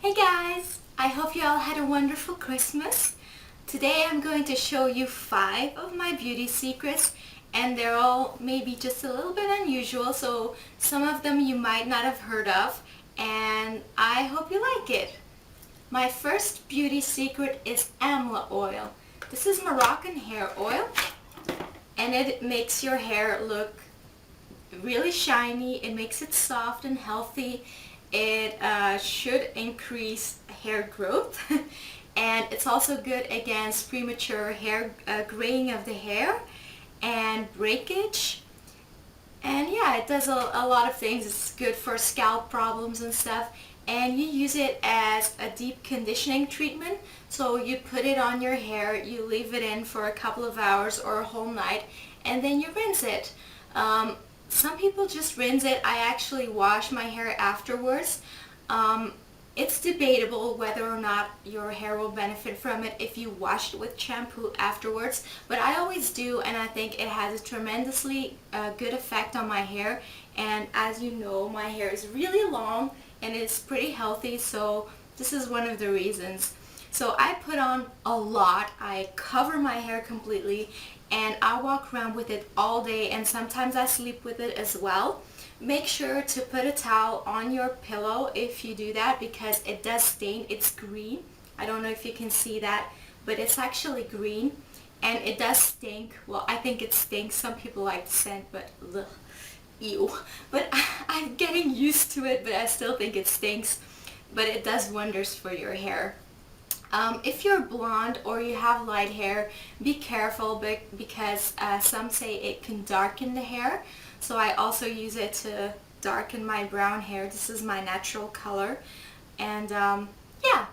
Hey guys! I hope you all had a wonderful Christmas. Today I'm going to show you 5 of my beauty secrets, and they're all maybe just a little bit unusual, so some of them you might not have heard of, and I hope you like it. My first beauty secret is AMLA oil. This is Moroccan hair oil, and it makes your hair look really shiny. It makes it soft and healthy. It should increase hair growth and it's also good against premature hair graying of the hair and breakage. And yeah, it does a lot of things. It's good for scalp problems and stuff, and you use it as a deep conditioning treatment. So you put it on your hair, you leave it in for a couple of hours or a whole night, and then you rinse it. Some people just rinse it. I actually wash my hair afterwards. It's debatable whether or not your hair will benefit from it if you wash it with shampoo afterwards, but I always do, and I think it has a tremendously good effect on my hair. And as you know, my hair is really long and it's pretty healthy, so this is one of the reasons. So I put on a lot. I cover my hair completely and I walk around with it all day, and sometimes I sleep with it as well. Make sure to put a towel on your pillow if you do that, because it does stain. It's green. I don't know if you can see that, but it's actually green and it does stink. Well, I think it stinks. Some people like the scent, but ugh, ew. But I'm getting used to it, but I still think it stinks. But it does wonders for your hair. If you're blonde or you have light hair, be careful because some say it can darken the hair. So I also use it to darken my brown hair. This is my natural color. And yeah,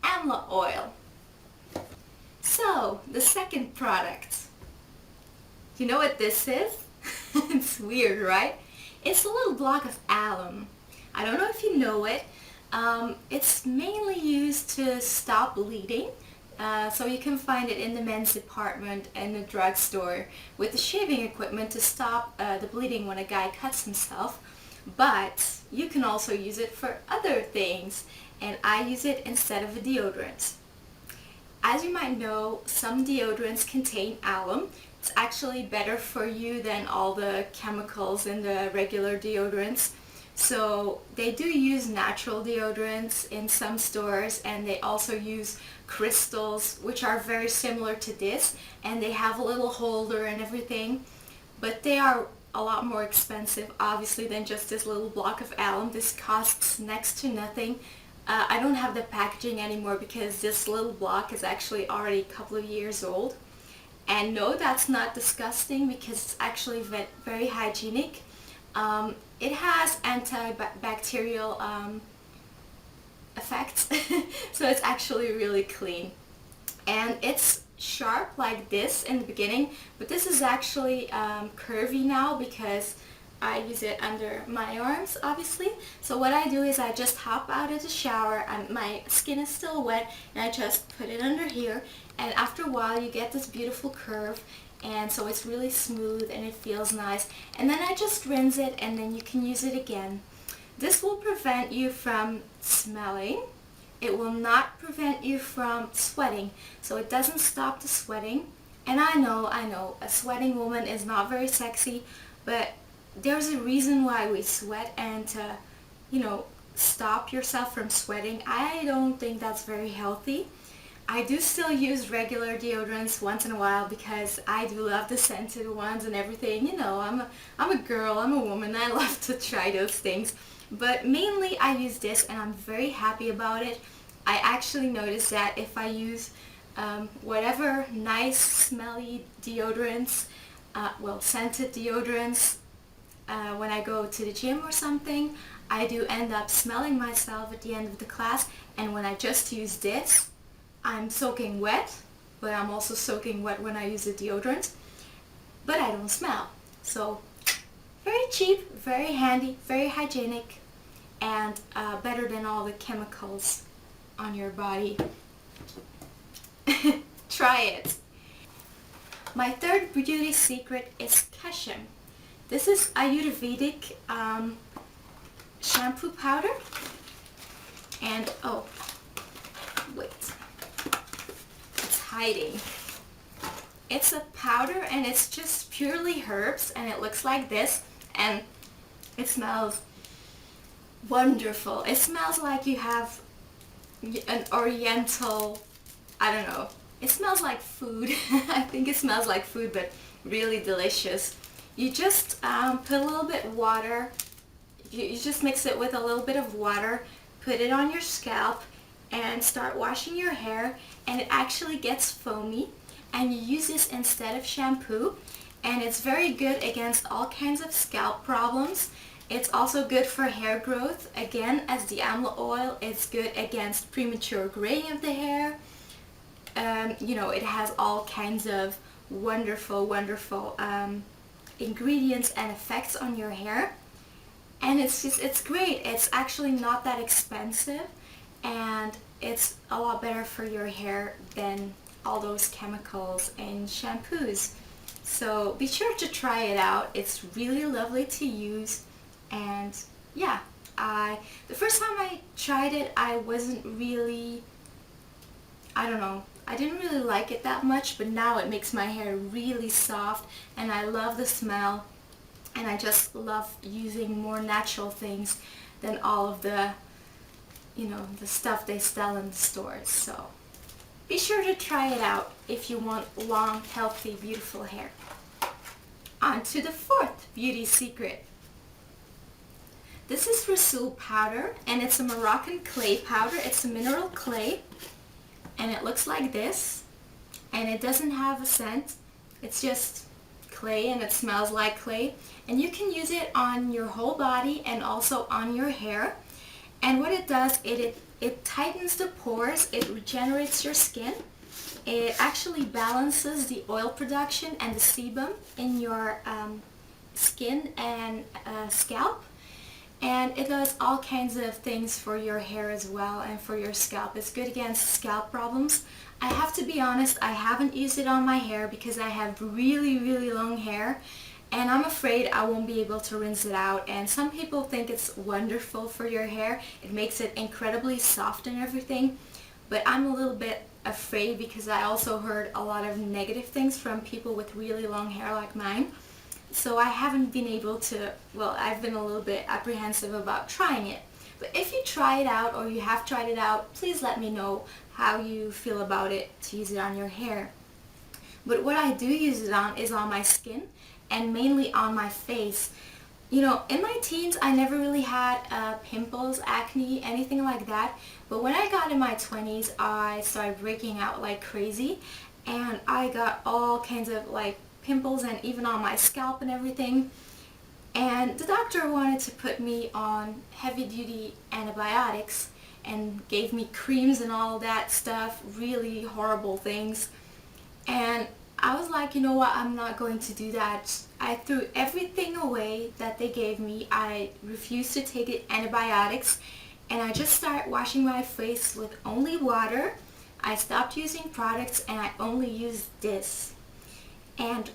AMLA oil. So the second product. You know what this is? It's weird, right? It's a little block of alum. I don't know if you know it. It's mainly used to stop bleeding, so you can find it in the men's department in the drugstore with the shaving equipment to stop the bleeding when a guy cuts himself. But you can also use it for other things, and I use it instead of a deodorant. As you might know, some deodorants contain alum. It's actually better for you than all the chemicals in the regular deodorants. So they do use natural deodorants in some stores, and they also use crystals, which are very similar to this, and they have a little holder and everything, but they are a lot more expensive obviously than just this little block of alum. This costs next to nothing. I don't have the packaging anymore because this little block is actually already a couple of years old. And no, that's not disgusting because it's actually very hygienic. It has antibacterial effects, so it's actually really clean. And it's sharp like this in the beginning, but this is actually curvy now because I use it under my arms, obviously. So what I do is I just hop out of the shower, and my skin is still wet, and I just put it under here, and after a while you get this beautiful curve. And so it's really smooth and it feels nice. And then I just rinse it, and then you can use it again. This will prevent you from smelling. It will not prevent you from sweating. So it doesn't stop the sweating. And I know, a sweating woman is not very sexy, but there's a reason why we sweat, and to, stop yourself from sweating, I don't think that's very healthy. I do still use regular deodorants once in a while because I do love the scented ones and everything. I'm a girl, I'm a woman, I love to try those things. But mainly I use this, and I'm very happy about it. I actually noticed that if I use whatever nice smelly deodorants, scented deodorants, when I go to the gym or something, I do end up smelling myself at the end of the class. And when I just use this, I'm soaking wet, but I'm also soaking wet when I use the deodorant, but I don't smell. So very cheap, very handy, very hygienic, and better than all the chemicals on your body. Try it. My third beauty secret is KESHAM. This is Ayurvedic shampoo powder. And oh, wait, it's hiding. It's a powder and it's just purely herbs, and it looks like this, and it smells wonderful. It smells like you have an oriental, I don't know, it smells like food. I think it smells like food, but really delicious. You just put a little bit of water, you just mix it with a little bit of water, put it on your scalp and start washing your hair, and it actually gets foamy, and you use this instead of shampoo, and it's very good against all kinds of scalp problems. It's also good for hair growth. Again, as the AMLA oil, it's good against premature graying of the hair. You know, it has all kinds of wonderful ingredients and effects on your hair, and it's great. It's actually not that expensive, and it's a lot better for your hair than all those chemicals and shampoos. So be sure to try it out. It's really lovely to use, and yeah, the first time I tried it, I wasn't really, I don't know, I didn't really like it that much, but now it makes my hair really soft, and I love the smell, and I just love using more natural things than all of the, you know, the stuff they sell in the stores. So be sure to try it out if you want long, healthy, beautiful hair. On to the fourth beauty secret. This is RHASSOUL powder, and it's a Moroccan clay powder. It's a mineral clay, and it looks like this, and it doesn't have a scent. It's just clay, and it smells like clay, and you can use it on your whole body and also on your hair. And what it does, it tightens the pores, it regenerates your skin, it actually balances the oil production and the sebum in your skin and scalp, and it does all kinds of things for your hair as well and for your scalp. It's good against scalp problems. I have to be honest, I haven't used it on my hair because I have really long hair, and I'm afraid I won't be able to rinse it out. And some people think it's wonderful for your hair. It makes it incredibly soft and everything, but I'm a little bit afraid because I also heard a lot of negative things from people with really long hair like mine. So I haven't been able to, well, I've been a little bit apprehensive about trying it. But if you try it out or you have tried it out, please let me know how you feel about it to use it on your hair. But what I do use it on is on my skin, and mainly on my face. You know, in my teens I never really had pimples, acne, anything like that, but when I got in my 20s I started breaking out like crazy, and I got all kinds of like pimples, and even on my scalp and everything. And the doctor wanted to put me on heavy-duty antibiotics and gave me creams and all that stuff, really horrible things. And I was like, you know what, I'm not going to do that. I threw everything away that they gave me. I refused to take the antibiotics, and I just started washing my face with only water. I stopped using products, and I only used this. And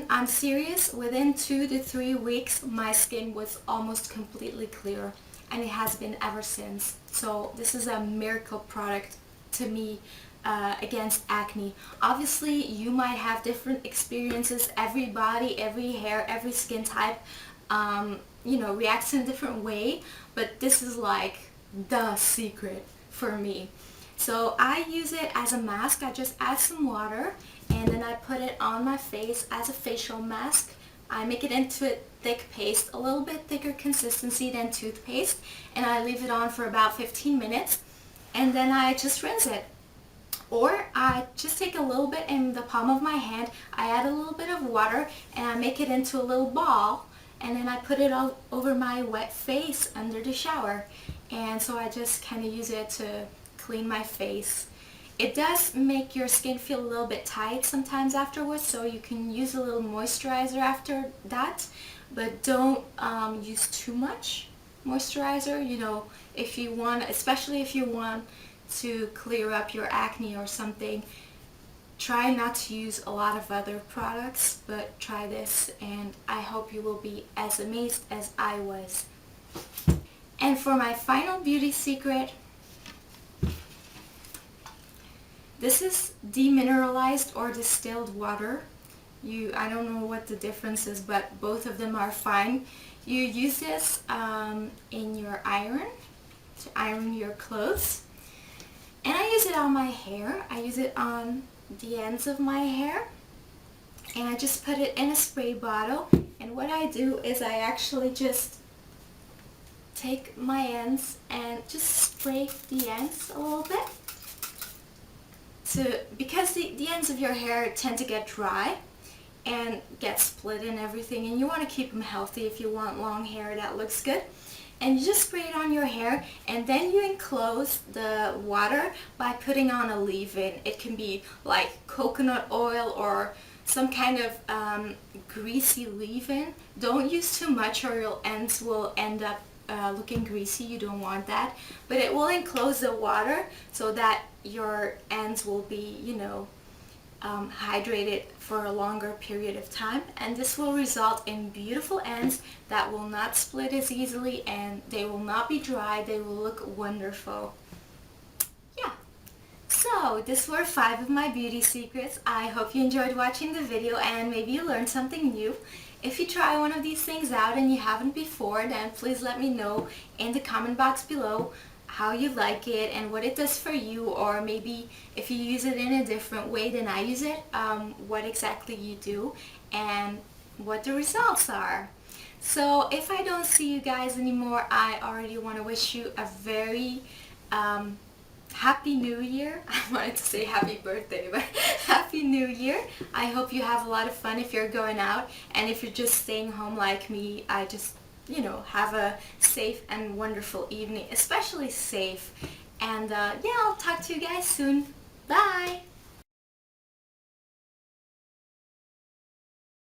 I'm serious, within 2 to 3 weeks my skin was almost completely clear, and it has been ever since. So this is a miracle product to me against acne. Obviously you might have different experiences. Every body, every hair, every skin type you know, reacts in a different way, but this is like the secret for me. So I use it as a mask. I just add some water, and then I put it on my face as a facial mask. I make it into a thick paste, a little bit thicker consistency than toothpaste, and I leave it on for about 15 minutes, and then I just rinse it. Or I just take a little bit in the palm of my hand, I add a little bit of water, and I make it into a little ball, and then I put it all over my wet face under the shower. And so I just kind of use it to clean my face. It does make your skin feel a little bit tight sometimes afterwards, so you can use a little moisturizer after that, but don't use too much moisturizer. You know, if you want, especially if you want to clear up your acne or something, try not to use a lot of other products, but try this, and I hope you will be as amazed as I was. And for my final beauty secret, this is demineralized or distilled water. I don't know what the difference is, but both of them are fine. You use this in your iron to iron your clothes. And I use it on my hair. I use it on the ends of my hair. And I just put it in a spray bottle. And what I do is I actually just take my ends and just spray the ends a little bit. Because the ends of your hair tend to get dry and get split and everything, and you want to keep them healthy if you want long hair that looks good. And you just spray it on your hair, and then you enclose the water by putting on a leave-in. It can be like coconut oil or some kind of greasy leave-in. Don't use too much or your ends will end up looking greasy. You don't want that. But it will enclose the water so that your ends will be, you know, hydrated for a longer period of time, and this will result in beautiful ends that will not split as easily, and they will not be dry. They will look wonderful. Yeah, so this were 5 of my beauty secrets. I hope you enjoyed watching the video and maybe you learned something new. If you try one of these things out and you haven't before, then please let me know in the comment box below how you like it and what it does for you, or maybe if you use it in a different way than I use it, what exactly you do and what the results are. So if I don't see you guys anymore, I already want to wish you a very Happy New Year. I wanted to say happy birthday, but Happy New Year. I hope you have a lot of fun if you're going out, and if you're just staying home like me, I just, you know, have a safe and wonderful evening, especially safe. And yeah, I'll talk to you guys soon. Bye!